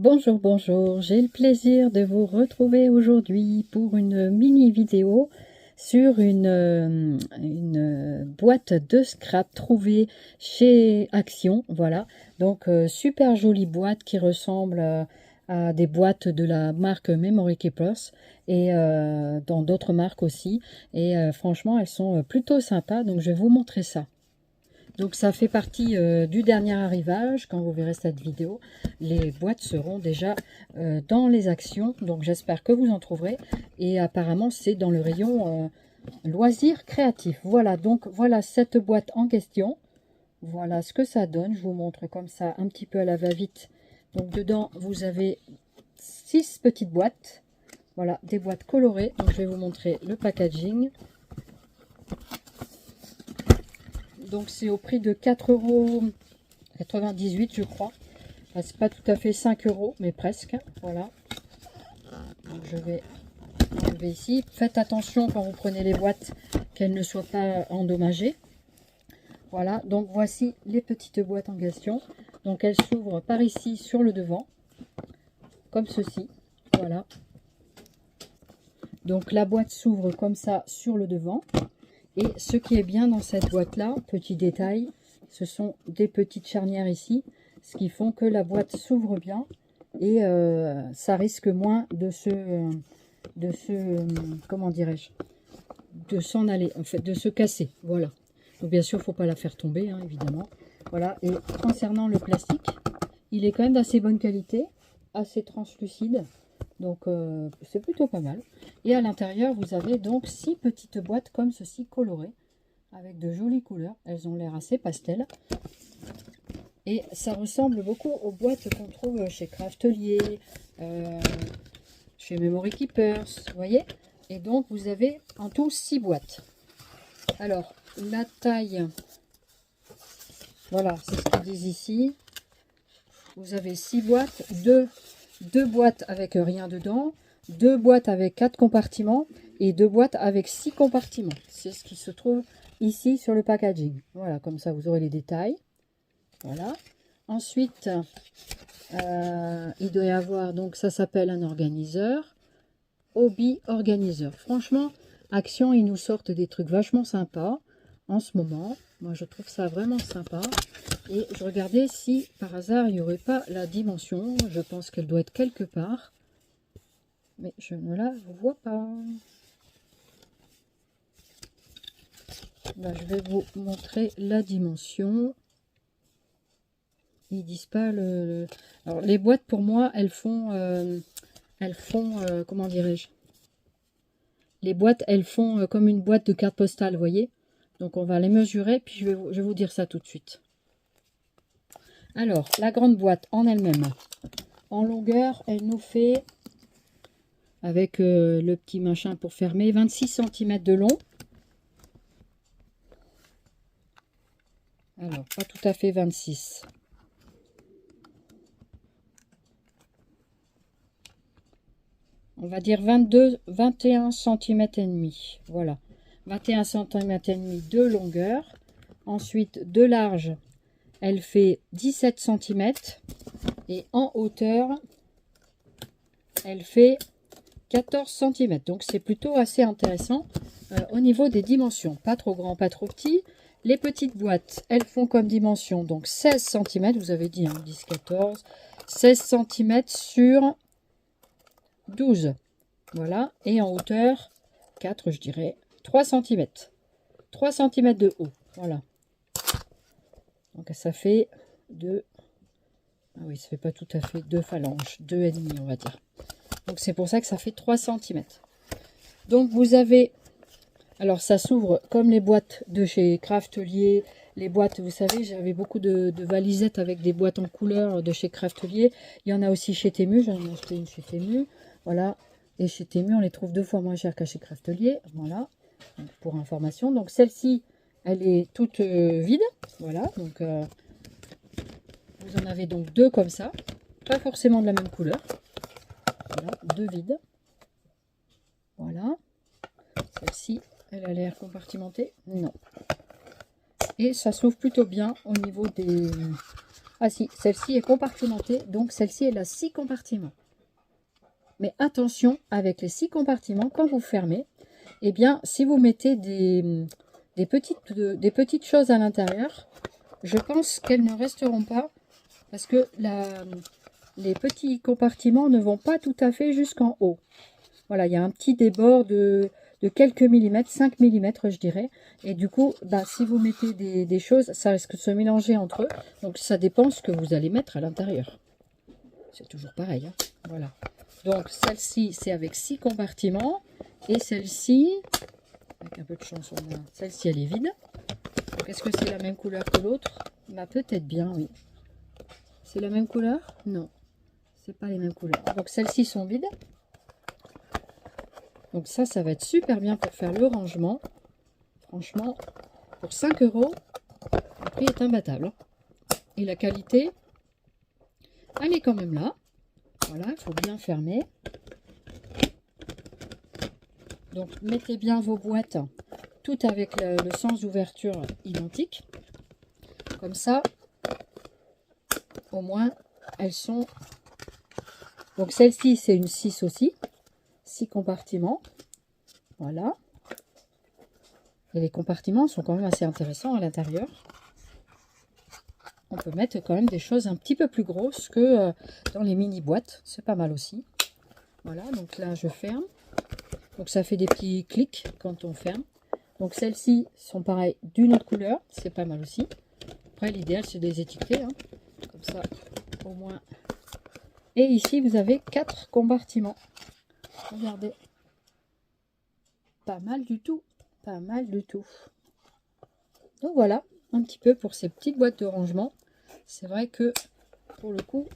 Bonjour, bonjour, j'ai le plaisir de vous retrouver aujourd'hui pour une mini vidéo sur une boîte de scrap trouvée chez Action. Voilà, donc super jolie boîte qui ressemble à des boîtes de la marque Memory Keepers et dans d'autres marques aussi. Et franchement, elles sont plutôt sympas, donc je vais vous montrer ça. Donc ça fait partie du dernier arrivage. Quand vous verrez cette vidéo, les boîtes seront déjà dans les actions. Donc j'espère que vous en trouverez. Et apparemment c'est dans le rayon loisirs créatifs. Voilà, donc voilà cette boîte en question. Voilà ce que ça donne. Je vous montre comme ça un petit peu à la va-vite. Donc dedans vous avez 6 petites boîtes. Voilà, des boîtes colorées. Donc je vais vous montrer le packaging. Donc c'est au prix de 4,98 € je crois. Enfin, c'est pas tout à fait 5 €, mais presque. Voilà. Donc je vais enlever ici. Faites attention quand vous prenez les boîtes qu'elles ne soient pas endommagées. Voilà, donc voici les petites boîtes en question. Donc elles s'ouvrent par ici sur le devant, comme ceci. Voilà. Donc la boîte s'ouvre comme ça sur le devant. Et ce qui est bien dans cette boîte là, petit détail, ce sont des petites charnières ici, ce qui font que la boîte s'ouvre bien et ça risque moins comment dirais-je, de s'en aller, en fait, de se casser. Voilà. Donc bien sûr, il ne faut pas la faire tomber, hein, évidemment. Voilà. Et concernant le plastique, il est quand même d'assez bonne qualité, assez translucide. Donc c'est plutôt pas mal. Et à l'intérieur, vous avez donc 6 petites boîtes comme ceci colorées, avec de jolies couleurs. Elles ont l'air assez pastel. Et ça ressemble beaucoup aux boîtes qu'on trouve chez Craftelier, chez Memory Keepers, vous voyez. Et donc vous avez en tout 6 boîtes. Alors la taille, voilà, c'est ce qu'ils disent ici. Vous avez 6 boîtes, 2 boîtes avec rien dedans, 2 boîtes avec 4 compartiments et 2 boîtes avec 6 compartiments. C'est ce qui se trouve ici sur le packaging. Voilà, comme ça vous aurez les détails. Voilà. Ensuite, il doit y avoir, donc ça s'appelle un organiseur, Hobby Organizer. Franchement, Action, ils nous sortent des trucs vachement sympas en ce moment. Moi, je trouve ça vraiment sympa. Et je regardais si par hasard il n'y aurait pas la dimension. Je pense qu'elle doit être quelque part. Mais je ne la vois pas. Là, je vais vous montrer la dimension. Ils disent pas le... Alors, les boîtes, pour moi, elles font comment dirais-je? Les boîtes, elles font comme une boîte de carte postale, vous voyez? Donc, on va les mesurer, puis je vais vous dire ça tout de suite. Alors, la grande boîte en elle-même, en longueur, elle nous fait, avec le petit machin pour fermer, 26 cm de long. Alors, pas tout à fait 26. On va dire 21 cm et demi. Voilà. 21 cm et demi de longueur. Ensuite, de large, elle fait 17 cm. Et en hauteur, elle fait 14 cm. Donc, c'est plutôt assez intéressant au niveau des dimensions. Pas trop grand, pas trop petit. Les petites boîtes, elles font comme dimension, donc 16 cm. Vous avez dit, hein, 10, 14. 16 cm sur 12. Voilà. Et en hauteur, 4, je dirais, 3 cm. 3 cm de haut. Voilà. Donc, ça fait 2. Ah oui, ça fait pas tout à fait 2 phalanges. 2,5, on va dire. Donc, c'est pour ça que ça fait 3 cm. Donc, vous avez... Alors, ça s'ouvre comme les boîtes de chez Craftelier. Les boîtes, vous savez, j'avais beaucoup de valisettes avec des boîtes en couleur de chez Craftelier. Il y en a aussi chez Temu. J'en ai acheté une chez Temu. Voilà. Et chez Temu, on les trouve 2 fois moins chers qu'à chez Craftelier. Voilà. Donc, pour information. Donc, celle-ci, elle est toute vide. Voilà. Donc, vous en avez donc 2 comme ça. Pas forcément de la même couleur. Voilà. 2 vides. Voilà. Celle-ci, elle a l'air compartimentée. Non. Et ça s'ouvre plutôt bien au niveau des... Ah si, celle-ci est compartimentée, donc celle-ci elle a 6 compartiments. Mais attention, avec les 6 compartiments, quand vous fermez, eh bien, si vous mettez des petites choses à l'intérieur, je pense qu'elles ne resteront pas parce que les petits compartiments ne vont pas tout à fait jusqu'en haut. Voilà, il y a un petit débord de quelques millimètres, 5 millimètres je dirais. Et du coup, bah, si vous mettez des choses, ça risque de se mélanger entre eux. Donc ça dépend ce que vous allez mettre à l'intérieur. C'est toujours pareil, hein. Voilà. Donc celle-ci, c'est avec 6 compartiments. Et celle-ci, avec un peu de chance, celle-ci, elle est vide. Est-ce que c'est la même couleur que l'autre? Bah, peut-être bien, oui. C'est la même couleur? Non, c'est pas les mêmes couleurs. Donc celles-ci sont vides. Donc ça va être super bien pour faire le rangement. Franchement, pour 5 €, le prix est imbattable. Et la qualité, elle est quand même là. Voilà, il faut bien fermer. Donc mettez bien vos boîtes, toutes avec le sens d'ouverture identique. Comme ça, au moins, elles sont... Donc celle-ci, c'est une 6 aussi. 6 compartiments. Voilà. Et les compartiments sont quand même assez intéressants à l'intérieur. On peut mettre quand même des choses un petit peu plus grosses que dans les mini boîtes. C'est pas mal aussi. Voilà, donc là je ferme. Donc ça fait des petits clics quand on ferme. Donc celles-ci sont pareilles d'une autre couleur. C'est pas mal aussi. Après l'idéal c'est de les étiqueter. Hein. Comme ça au moins. Et ici vous avez 4 compartiments. Regardez. Pas mal du tout. Pas mal du tout. Donc voilà, un petit peu pour ces petites boîtes de rangement. C'est vrai que pour le coup,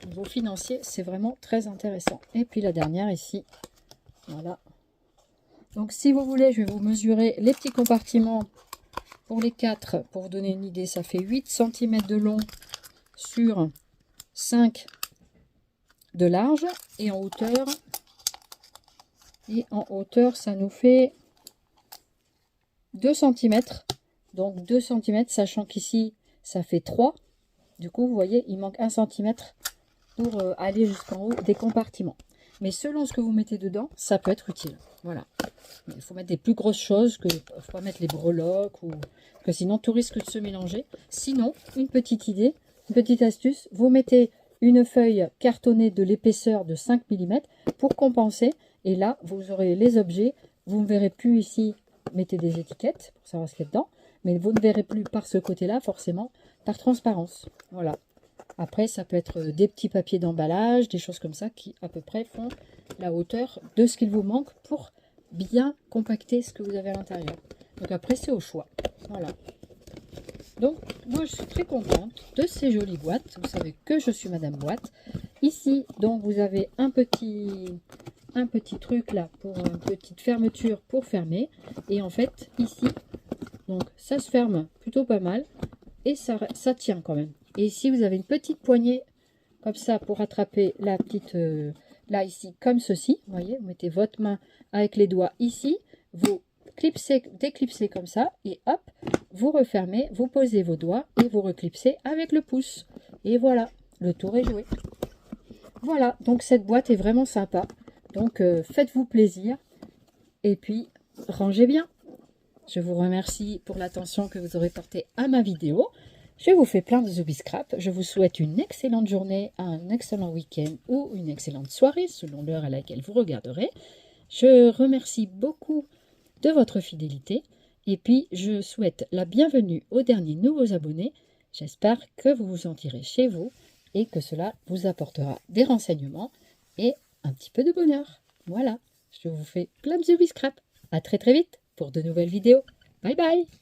niveau financier, c'est vraiment très intéressant. Et puis la dernière ici, voilà. Donc si vous voulez, je vais vous mesurer les petits compartiments pour les 4. Pour vous donner une idée, ça fait 8 cm de long sur 5 de large. Et en hauteur, ça nous fait 2 cm. Donc 2 cm, sachant qu'ici, ça fait 3. Du coup, vous voyez, il manque 1 cm pour aller jusqu'en haut des compartiments. Mais selon ce que vous mettez dedans, ça peut être utile. Voilà. Il faut mettre des plus grosses choses, il ne faut pas mettre les breloques, que sinon tout risque de se mélanger. Sinon, une petite idée, une petite astuce, vous mettez une feuille cartonnée de l'épaisseur de 5 mm pour compenser. Et là, vous aurez les objets. Vous ne verrez plus ici, mettez des étiquettes pour savoir ce qu'il y a dedans. Mais vous ne verrez plus par ce côté-là, forcément, par transparence. Voilà. Après, ça peut être des petits papiers d'emballage, des choses comme ça qui, à peu près, font la hauteur de ce qu'il vous manque pour bien compacter ce que vous avez à l'intérieur. Donc après, c'est au choix. Voilà. Donc, moi, je suis très contente de ces jolies boîtes. Vous savez que je suis Madame Boîte. Ici, donc, vous avez un petit truc là pour une petite fermeture pour fermer. Et en fait, ici, donc ça se ferme plutôt pas mal et ça tient quand même. Et ici vous avez une petite poignée comme ça pour attraper la petite là ici comme ceci. Vous voyez, vous mettez votre main avec les doigts ici, vous déclipsez comme ça et hop, vous refermez, vous posez vos doigts et vous reclipsez avec le pouce. Et voilà, le tour est joué. Voilà, donc cette boîte est vraiment sympa. Donc faites-vous plaisir et puis rangez bien. Je vous remercie pour l'attention que vous aurez portée à ma vidéo. Je vous fais plein de zoubiscrap. Je vous souhaite une excellente journée, un excellent week-end ou une excellente soirée selon l'heure à laquelle vous regarderez. Je remercie beaucoup de votre fidélité et puis je souhaite la bienvenue aux derniers nouveaux abonnés. J'espère que vous vous sentirez chez vous et que cela vous apportera des renseignements et un petit peu de bonheur. Voilà, je vous fais plein de zoubiscrap. À très très vite pour de nouvelles vidéos. Bye bye!